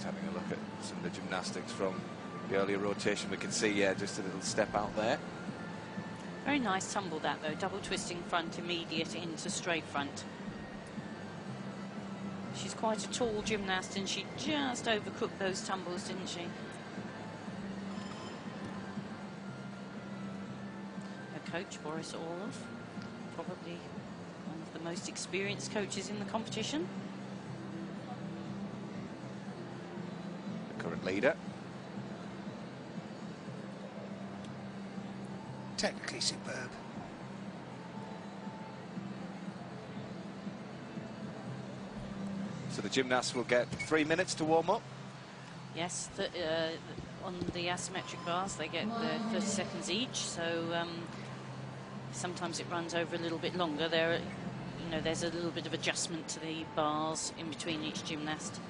Just having a look at some of the gymnastics from the earlier rotation. We can see, yeah, just a little step out there. Very nice tumble that, though. Double twisting front, immediate into straight front. She's quite a tall gymnast, and she just overcooked those tumbles, didn't she? Her coach, Boris Orlov, probably one of the most experienced coaches in the competition. The current leader. Technically superb. So the gymnasts will get 3 minutes to warm up. Yes, on the asymmetric bars they get 30 seconds each, so sometimes it runs over a little bit longer. There's a little bit of adjustment to the bars in between each gymnast.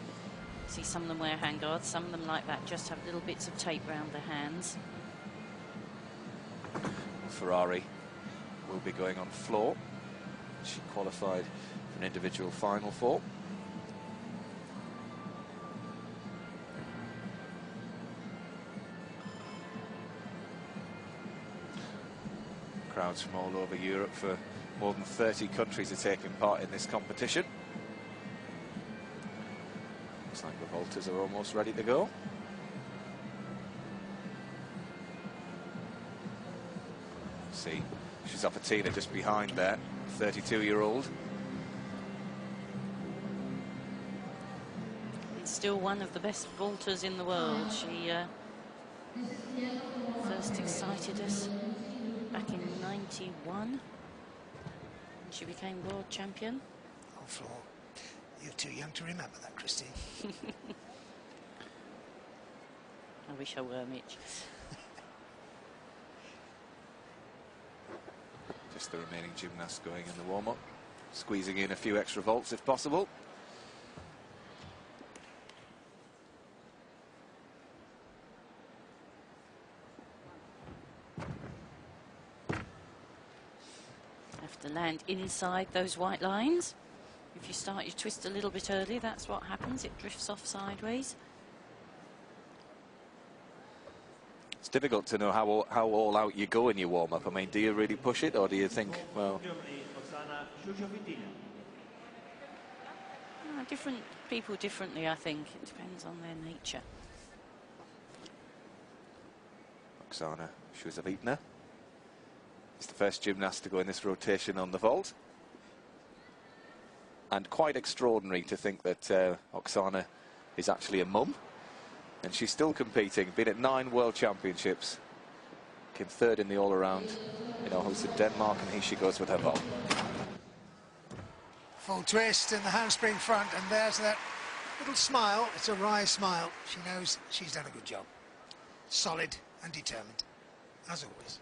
See, some of them wear hand guards, some of them like that just have little bits of tape around their hands. Ferrari will be going on floor. She qualified for an individual final four. Crowds from all over Europe, for more than 30 countries are taking part in this competition. Looks like the vaulters are almost ready to go. See, Shizofatina just behind there, 32-year-old. And still one of the best vaulters in the world. She first excited us back in '91. She became world champion. On floor. You're too young to remember that, Christine. I wish I were, Mitch. Just the remaining gymnasts going in the warm-up, squeezing in a few extra vaults if possible. Have to land inside those white lines. If you start your twist a little bit early, that's what happens. It drifts off sideways. It's difficult to know how all out you go in your warm-up. I mean, do you really push it, or do you think, well... Different people differently, I think. It depends on their nature. Oksana Shuzavitna is the first gymnast to go in this rotation on the vault. And quite extraordinary to think that Oksana is actually a mum. And she's still competing, been at 9 World Championships. Came third in the all-around in Aarhus in Denmark, and here she goes with her vault. Full twist and the handspring front, and there's that little smile. It's a wry smile. She knows she's done a good job. Solid and determined, as always.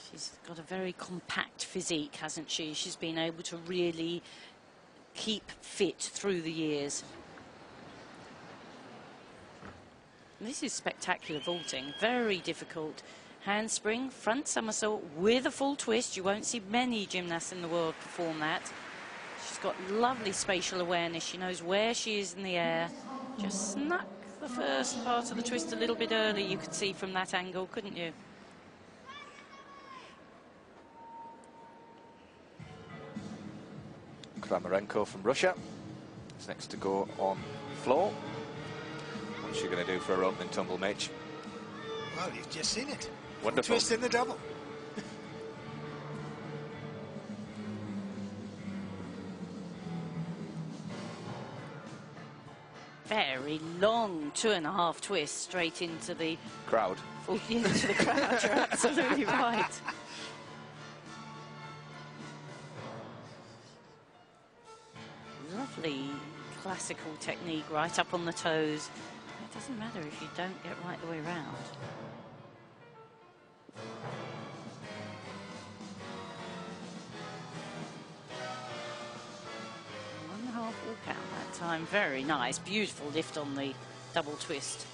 She's got a very compact physique, hasn't she? She's been able to really keep fit through the years. This is spectacular vaulting, very difficult. Handspring, front somersault with a full twist. You won't see many gymnasts in the world perform that. She's got lovely spatial awareness. She knows where she is in the air. Just snuck the first part of the twist a little bit early, you could see from that angle, couldn't you? Kramarenko from Russia is next to go on floor. What's she going to do for her opening tumble, Mitch? Well, you've just seen it. Wonderful. Twist in the double. Very long 2.5 twists straight into the crowd. Into the crowd, you're absolutely right. Lovely classical technique, right up on the toes. It doesn't matter if you don't get right the way round. 1.5 walk out that time. Very nice, beautiful lift on the double twist.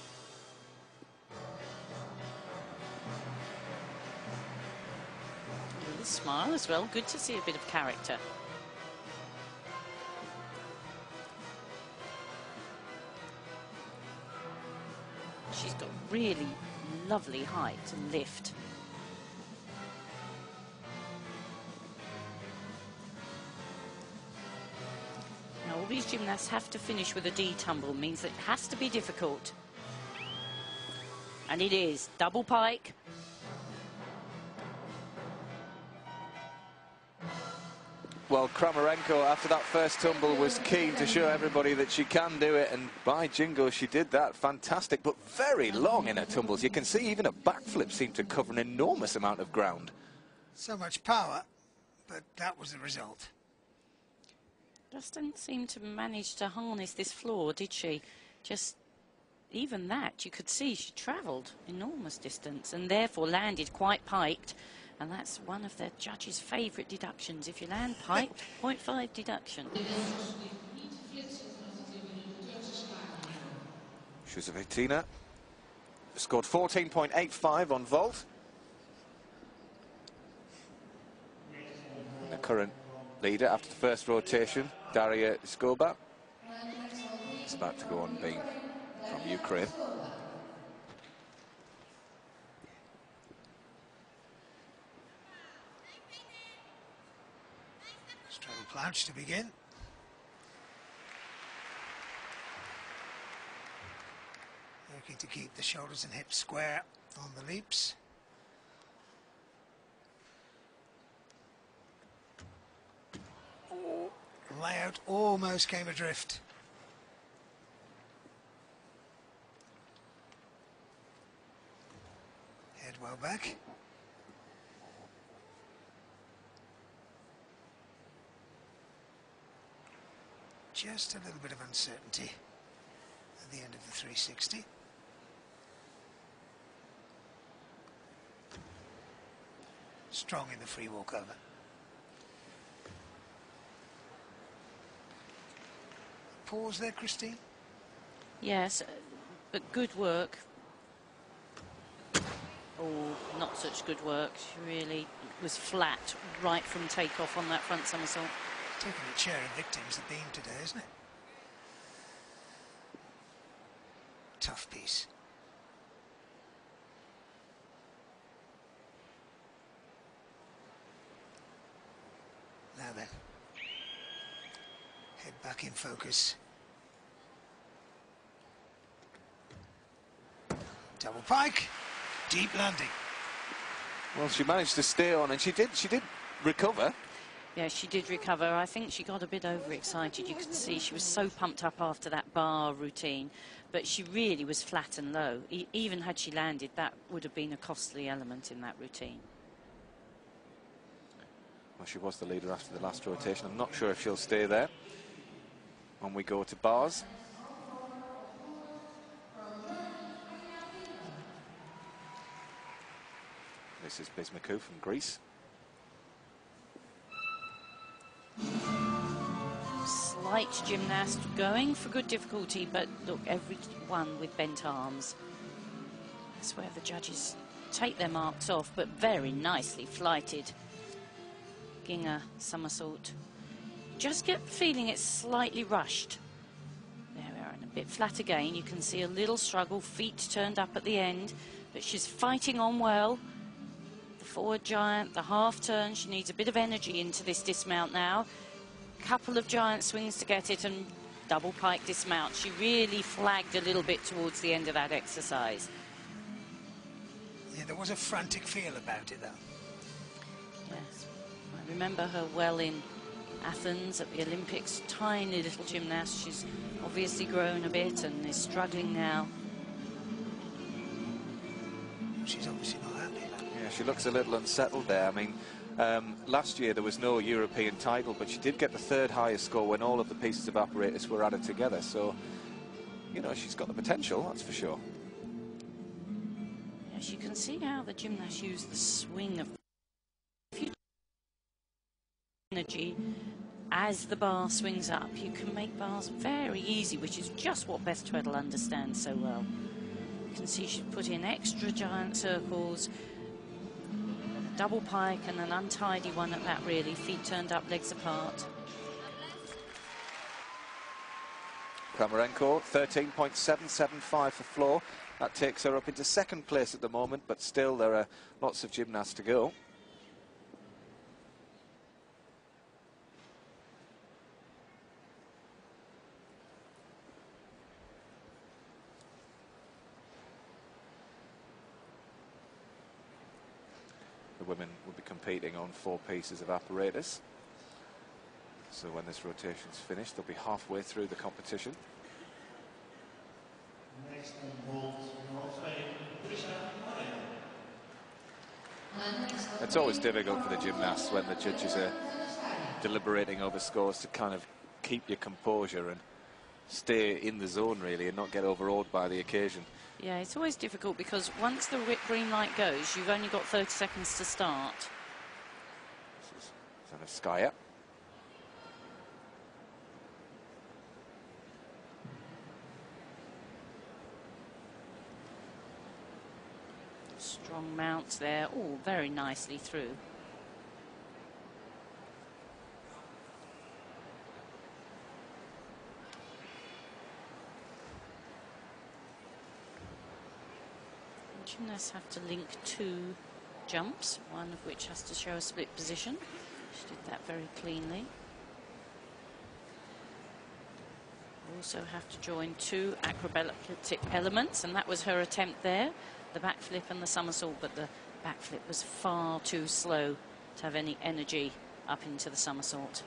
A little smile as well. Good to see a bit of character. really lovely height and lift. Now all these gymnasts have to finish with a D tumble, means that it has to be difficult. And it is. Double pike. Well, Kramarenko, after that first tumble, was keen to show everybody that she can do it, and by jingo, she did that. Fantastic, but very long in her tumbles. You can see even a backflip seemed to cover an enormous amount of ground. So much power, but that was the result. Just didn't seem to manage to harness this floor, did she? Just even that, you could see she travelled enormous distance and therefore landed quite piked. And that's one of the judges' favourite deductions. If you land piked, 0.5 deduction. Shusavetina scored 14.85 on vault. The current leader after the first rotation, Daria Skoba, is about to go on being from Ukraine. Straddle planche to begin. Working to keep the shoulders and hips square on the leaps. Oh, layout almost came adrift. Head well back. Just a little bit of uncertainty at the end of the 360. Strong in the free walkover. Pause there, Christine. Yes, but good work. Oh, not such good work. She really was flat right from takeoff on that front somersault. Taking a chair of victims the beam today, isn't it? Tough piece. Now then, head back in focus. Double pike, deep landing. Well, she managed to stay on, and she did recover. Yeah, she did recover. I think she got a bit overexcited. You could see she was so pumped up after that bar routine, but she really was flat and low. Even had she landed, that would have been a costly element in that routine. Well, she was the leader after the last rotation. I'm not sure if she'll stay there when we go to bars. This is Bismuth from Greece. Slight gymnast going for good difficulty, but look, everyone with bent arms. That's where the judges take their marks off, but very nicely flighted. Ginger somersault. Just get the feeling it's slightly rushed. There we are, and a bit flat again. You can see a little struggle, feet turned up at the end, but she's fighting on well. The forward giant, the half turn, she needs a bit of energy into this dismount now. Couple of giant swings to get it, and double pike dismount. She really flagged a little bit towards the end of that exercise. Yeah, there was a frantic feel about it, though. Yes, I remember her well in Athens at the Olympics. Tiny little gymnast. She's obviously grown a bit and is struggling now. She's obviously not happy about it. Yeah, she looks a little unsettled there. I mean, last year there was no European title, but she did get the third highest score when all of the pieces of apparatus were added together. So, you know, she's got the potential, that's for sure. Yes, you can see how the gymnast used the swing of energy as the bar swings up. You can make bars very easy, which is just what Beth Tweddle understands so well. You can see she's put in extra giant circles, double pike, and an untidy one at that, really. Feet turned up, legs apart. Kramarenko, 13.775 for floor. That takes her up into second place at the moment, but still there are lots of gymnasts to go. The women will be competing on 4 pieces of apparatus. So when this rotation's finished, they'll be halfway through the competition. It's always difficult for the gymnasts when the judges are deliberating over scores to kind of keep your composure and stay in the zone really and not get overawed by the occasion. Yeah, it's always difficult because once the green light goes, you've only got 30 seconds to start. This is Zanevskaya. Strong mounts there, all very nicely through. Gymnasts have to link 2 jumps, one of which has to show a split position. She did that very cleanly. Also have to join 2 acrobatic elements, and that was her attempt there, the backflip and the somersault, but the backflip was far too slow to have any energy up into the somersault.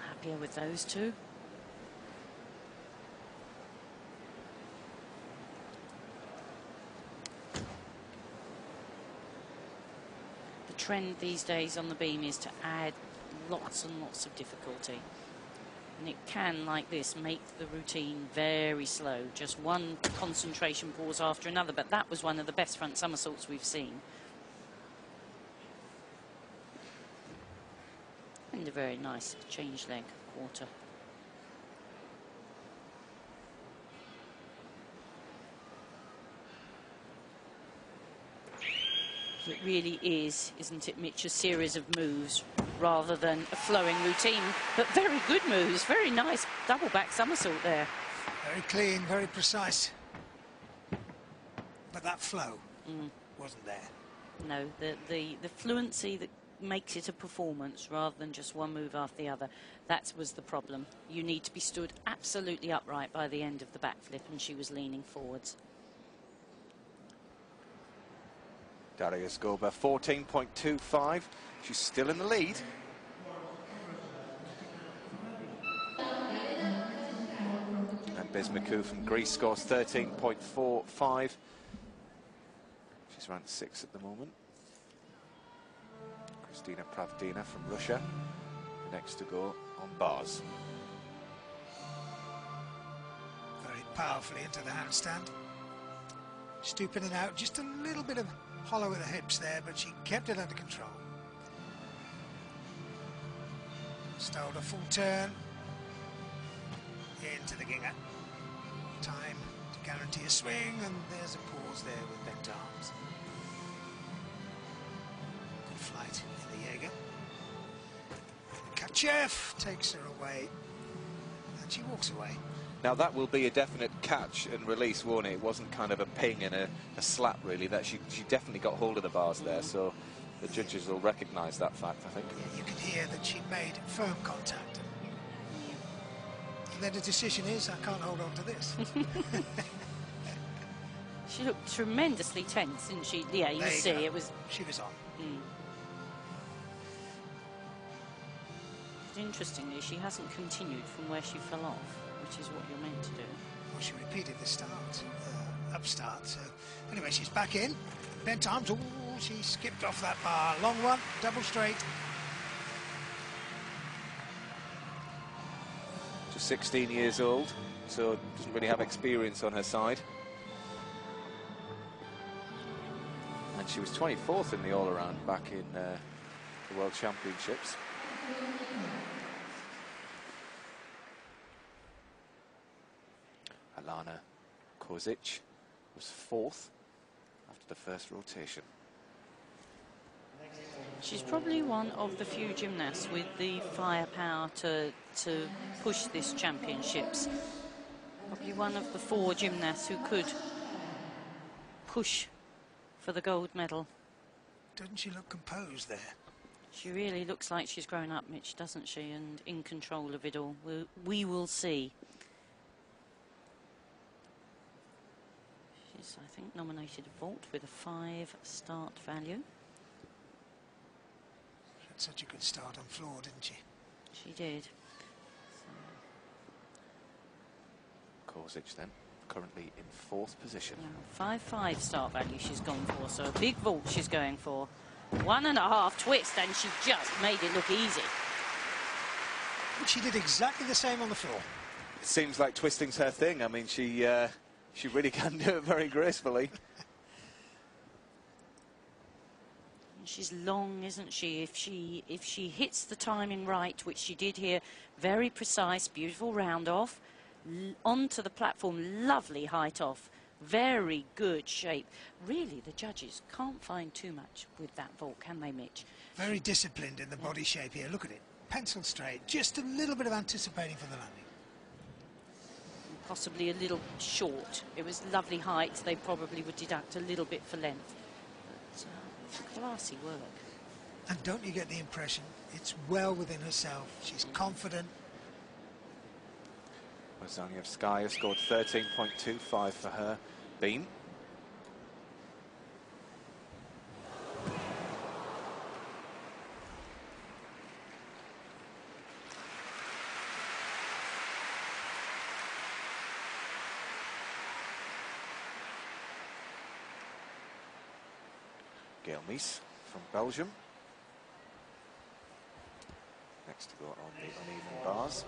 Happier with those 2. The trend these days on the beam is to add lots and lots of difficulty. And it can, like this, make the routine very slow. Just one concentration pause after another. But that was one of the best front somersaults we've seen. And a very nice change leg quarter. It really is, isn't it, Mitch, a series of moves rather than a flowing routine, but very good moves, very nice double back somersault there. Very clean, very precise. But that flow wasn't there. No, the fluency that makes it a performance rather than just one move after the other, that was the problem. You need to be stood absolutely upright by the end of the backflip, and she was leaning forwards. Daria Skova, 14.25. She's still in the lead. And Bismuth from Greece scores 13.45. She's ranked 6th at the moment. Kristina Pravdina from Russia, next to go on bars. Very powerfully into the handstand. Stooping it out, just a little bit of hollow at the hips there, but she kept it under control. Stowed a full turn into the ginger. Time to guarantee a swing, and there's a pause there with bent arms. Good flight in the Jaeger. Kachev takes her away, and she walks away. Now that will be a definite catch and release, won't it? It wasn't kind of a ping and a slap, really. That she definitely got hold of the bars there, so the judges will recognise that fact, I think. Yeah, you can hear that she made firm contact. And then the decision is, I can't hold on to this. She looked tremendously tense, didn't she? Yeah, you see, it was... She was on. Interestingly, she hasn't continued from where she fell off, which is what you're meant to do. Well, she repeated the start, upstart. So anyway, she's back in. Bent arms. Oh, she skipped off that bar. Long one, double straight. Just 16 years old, so doesn't really have experience on her side. And she was 24th in the all-around back in the World Championships. Alana Kozic was 4th after the first rotation. She's probably one of the few gymnasts with the firepower to push this championships. Probably one of the 4 gymnasts who could push for the gold medal. Doesn't she look composed there? She really looks like she's grown up, Mitch, doesn't she? And in control of it all. We will see. She's, I think, nominated a vault with a 5 start value. She had such a good start on floor, didn't she? She did. Kozic then, currently in 4th position. 5-5 start value she's gone for, so a big vault she's going for. 1.5 twist, and she just made it look easy. She did exactly the same on the floor. It seems like twisting's her thing. I mean, she really can do it very gracefully. She's long, isn't she? If she hits the timing right, which she did here, very precise, beautiful round off, onto the platform, lovely height off, very good shape. Really, the judges can't find too much with that vault, can they, Mitch? Very disciplined in the body shape here. Look at it, pencil straight, just a little bit of anticipating for the landing. Possibly a little short. It was lovely height. They probably would deduct a little bit for length. But classy work. And don't you get the impression it's well within herself? She's confident. Wazanievskaya scored 13.25 for her beam. Gail Meese from Belgium. Next to go on the uneven bars.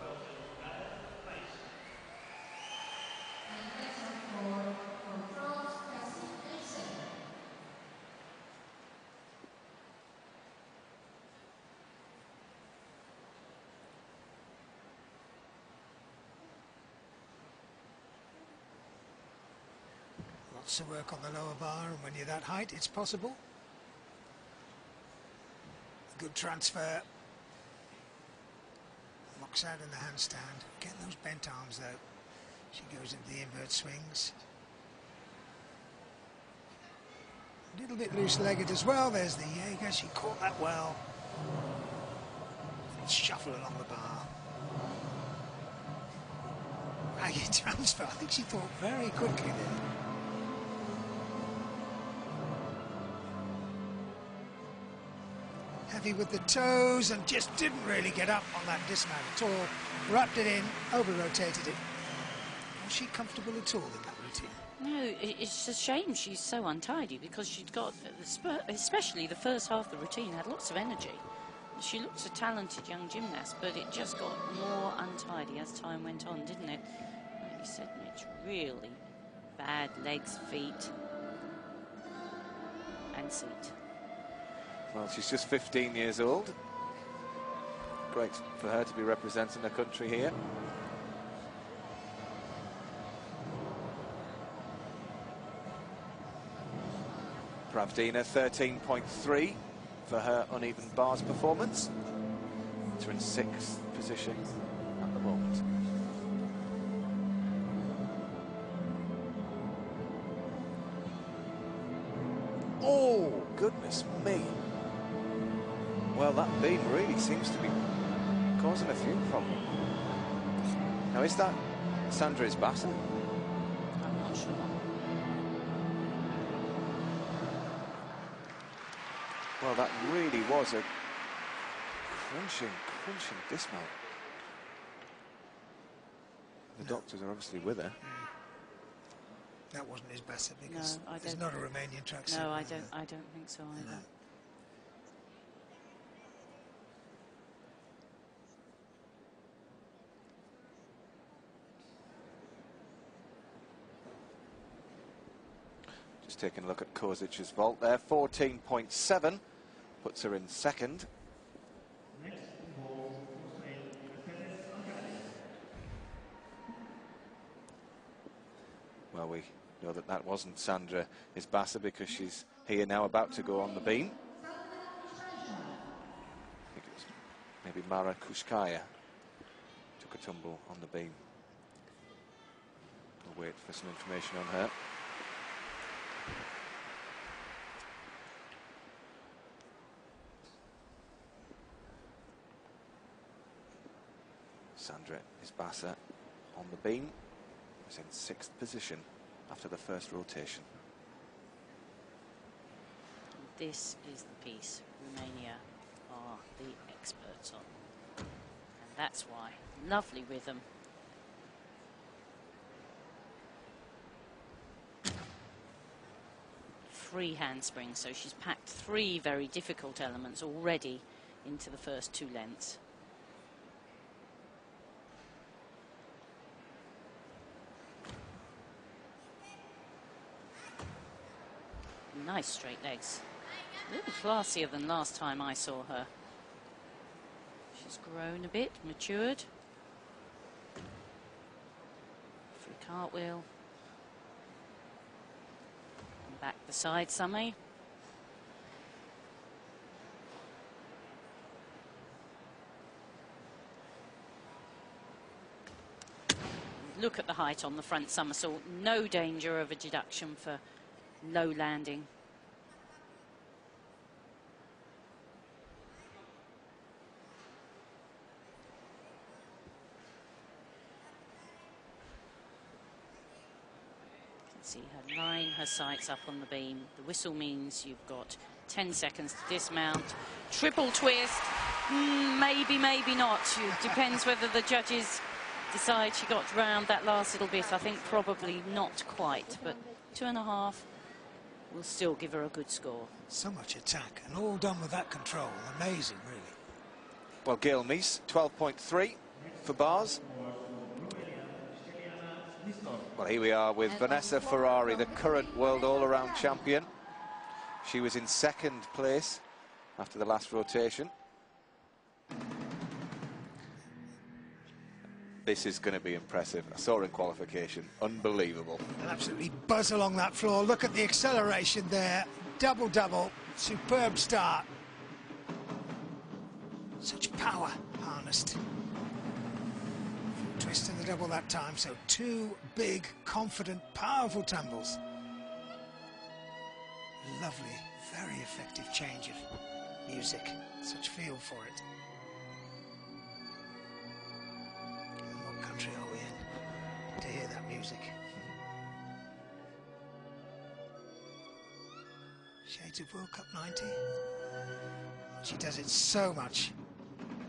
Lots of work on the lower bar, and when you're that height, it's possible. Good transfer. Locks out in the handstand. Getting those bent arms though. She goes into the invert swings. A little bit loose-legged as well. There's the Jaeger. She caught that well. Shuffle along the bar. Maggie transfer. I think she thought very quickly there. Heavy with the toes and just didn't really get up on that dismount at all. Wrapped it in, over-rotated it. Was she comfortable at all in that routine? No, it's a shame she's so untidy, because she'd got, especially the first half of the routine, had lots of energy. She looked a talented young gymnast, but it just got more untidy as time went on, didn't it? Like you said, Mitch, really bad legs, feet, and seat. Well, she's just 15 years old. Great for her to be representing her country here. Pravdina 13.3 for her uneven bars performance. She's in 6th position at the moment. Oh, goodness me. Well, that beam really seems to be causing a few problems. Now, is that Sandra Isbasa? I'm not sure. Well, that really was a crunching dismount. The doctors are obviously with her. That wasn't Isbasa, because no, there's not a Romanian tracksuit. No, I don't think so either. No. Just taking a look at Kozic's vault there, 14.7, puts her in 2nd. Well, we know that that wasn't Sandra Isbasa, because she's here now about to go on the beam. Mara Kushkaya took a tumble on the beam. We'll wait for some information on her. Sandra Isbasa on the beam was in 6th position after the first rotation. This is the piece Romania are the experts on. And that's why. Lovely rhythm. Free handspring, so she's packed 3 very difficult elements already into the first 2 lengths. Nice straight legs. A little classier than last time I saw her. She's grown a bit, matured. Free cartwheel. And back the side, Summy. Look at the height on the front somersault. No danger of a deduction for low landing. See her line her sights up on the beam. The whistle means you've got 10 seconds to dismount. Triple twist, maybe, maybe not. It depends whether the judges decide she got round that last little bit. I think probably not quite, but 2.5 will still give her a good score. So much attack and all done with that control. Amazing, really. Well, Gail Meese, 12.3 for bars. Well, here we are with Vanessa Ferrari, the current world all-around champion. She was in 2nd place after the last rotation. This is going to be impressive. I saw her in qualification. Unbelievable. They'll absolutely buzz along that floor. Look at the acceleration there. Double, double. Superb start. Such power harnessed. Twist in the double that time, so 2 big, confident, powerful tumbles. Lovely, very effective change of music. Such feel for it. And what country are we in to hear that music? Shades of World Cup 90. She does it so much.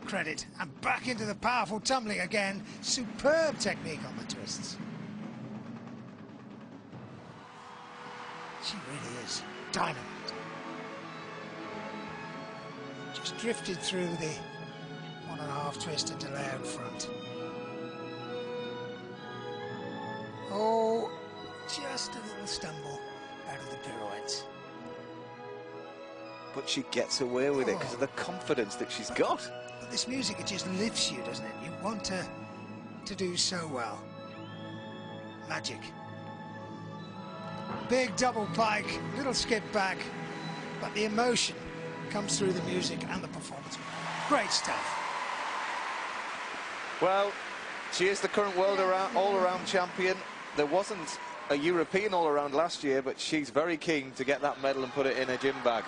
Credit, and back into the powerful tumbling again. Superb technique on the twists. She really is dynamite. Just drifted through the 1.5 twist into layout front. Oh, just a little stumble out of the pirouettes. But she gets away with it because of the confidence that she's got. But this music, it just lifts you, doesn't it? You want to do so well. Magic. Big double pike, little skip back, but the emotion comes through the music and the performance. Great stuff. Well, she is the current world all-around champion. There wasn't a European all-around last year, but she's very keen to get that medal and put it in a gym bag.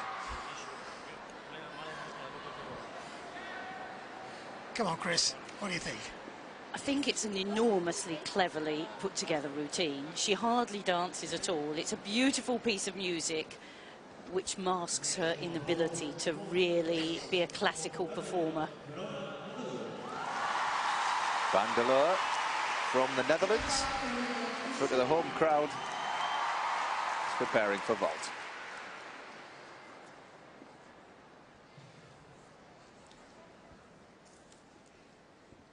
Come on, Chris, what do you think? I think it's an enormously cleverly put together routine. She hardly dances at all. It's a beautiful piece of music which masks her inability to really be a classical performer. Van der Leur from the Netherlands, in front of the home crowd, is preparing for vault.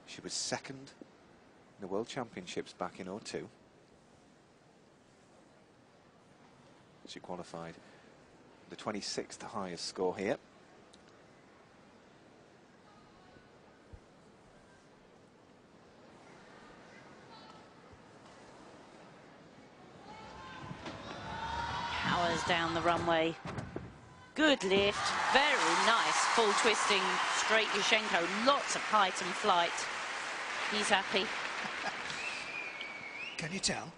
She was 2nd in the World Championships back in '02. She qualified the 26th highest score here. Powers down the runway. Good lift, very nice, full twisting, straight Yushchenko, lots of height and flight. He's happy. Can you tell?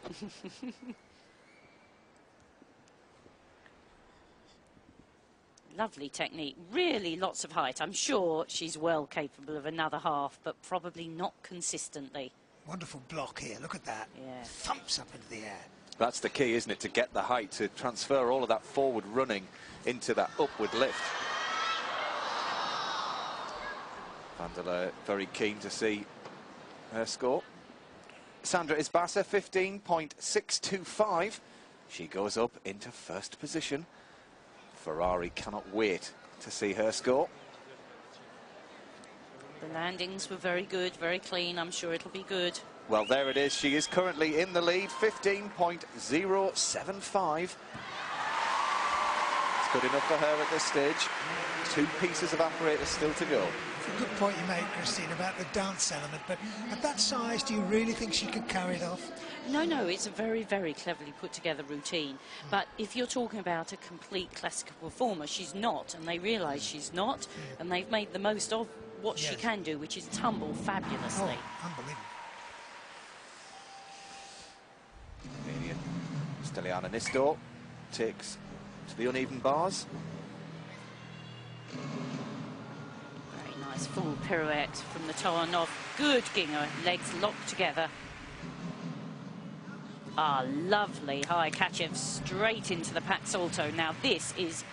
Lovely technique, really lots of height. I'm sure she's well capable of another half, but probably not consistently. Wonderful block here, look at that. Yeah. Thumps up into the air. That's the key, isn't it, to get the height, to transfer all of that forward running into that upward lift. Van der Leyen very keen to see her score. Sandra Isbasa, 15.625. She goes up into first position. Ferrari cannot wait to see her score. The landings were very good, very clean. I'm sure it'll be good. Well, there it is. She is currently in the lead, 15.075. It's good enough for her at this stage. 2 pieces of apparatus still to go. It's a good point you made, Christine, about the dance element, but at that size, do you really think she could carry it off? No, it's a very, very cleverly put together routine. But if you're talking about a complete classical performer, she's not, and they realise she's not, and they've made the most of what she can do, which is tumble fabulously. Oh, unbelievable. Steliana Nistor takes to the uneven bars. Very nice full pirouette from the turn off. Good Ginger, legs locked together. Ah, lovely high Kachev straight into the pat salto. Now this is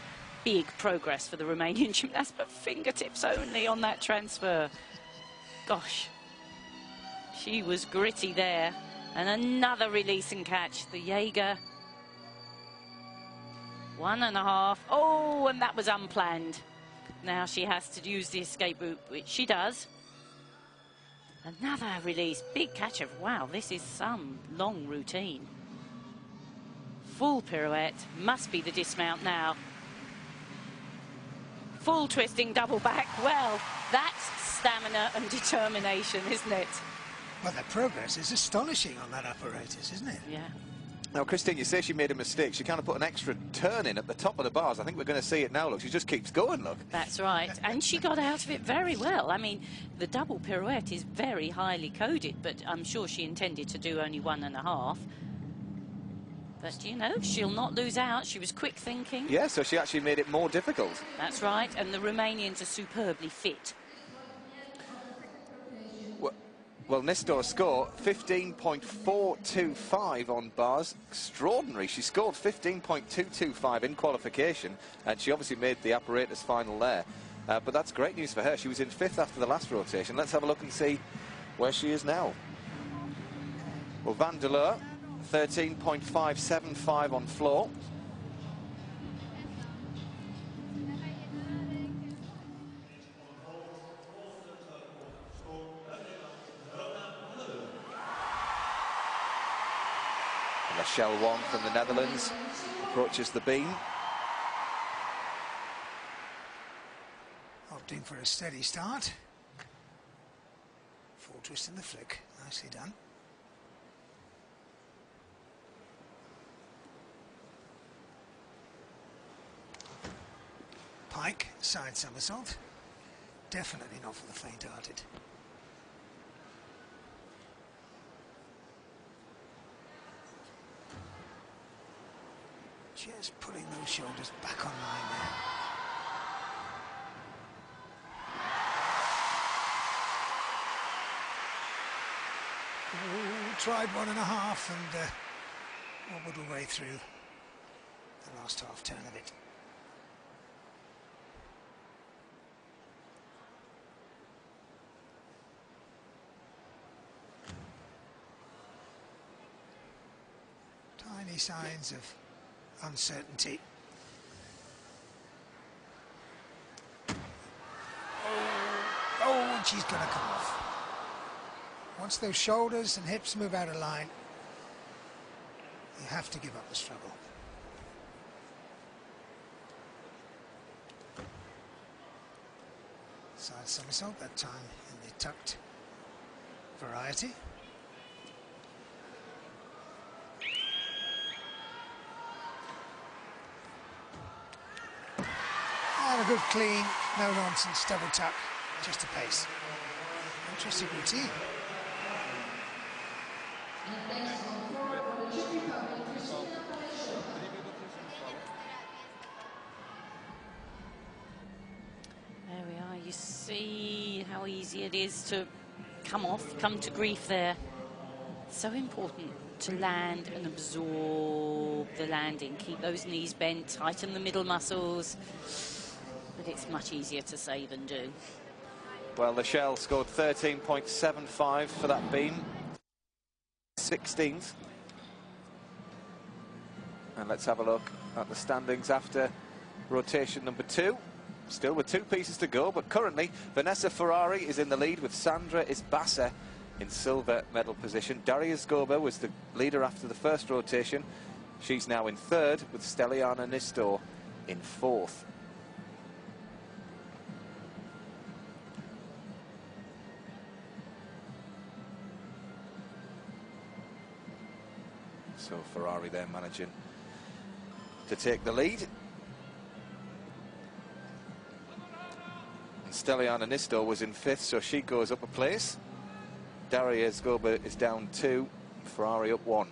big progress for the Romanian gymnast, but fingertips only on that transfer. Gosh, she was gritty there. And another release and catch, the Jaeger. 1.5. Oh, and that was unplanned. Now she has to use the escape route, which she does. Another release, big catch of, wow, this is some long routine. Full pirouette, must be the dismount now. Full twisting double back, well, that's stamina and determination, isn't it? Well, their progress is astonishing on that apparatus, isn't it? Yeah. Now, Christine, you say she made a mistake. She kind of put an extra turn in at the top of the bars. I think we're going to see it now, look. She just keeps going, look. That's right. And she got out of it very well. I mean, the double pirouette is very highly coded, but I'm sure she intended to do only 1.5. But, you know, she'll not lose out. She was quick thinking. Yeah, so she actually made it more difficult. That's right. And the Romanians are superbly fit. Well, Nistor's score, 15.425 on bars. Extraordinary. She scored 15.225 in qualification, and she obviously made the apparatus final there. But that's great news for her. She was in 5th after the last rotation. Let's have a look and see where she is now. Well, Van der Leyen, 13.575 on floor. Michelle Wong from the Netherlands approaches the beam. Opting for a steady start. Full twist in the flick. Nicely done. Pike, side somersault. Definitely not for the faint-hearted. Just putting those shoulders back online there. Ooh, tried 1.5 and wobbled her way through the last half turn of it. Tiny signs of uncertainty. Oh, and she's going to come off. Once those shoulders and hips move out of line, you have to give up the struggle. Side somersault, that time in the tucked variety. A good clean, no nonsense double tuck, just a pace. Interesting routine. There we are. You see how easy it is to come to grief there. So important to land and absorb the landing. Keep those knees bent, tighten the middle muscles. But it's much easier to say than do. Well, the shell scored 13.75 for that beam. 16th. And let's have a look at the standings after rotation number 2. Still with 2 pieces to go, but currently Vanessa Ferrari is in the lead with Sandra Isbasa in silver medal position. Daria Zgoba was the leader after the first rotation. She's now in 3rd with Steliana Nistor in 4th. So Ferrari there managing to take the lead. And Steliana Nistor was in 5th, so she goes up a place. Daria Zgoba is down 2, Ferrari up 1.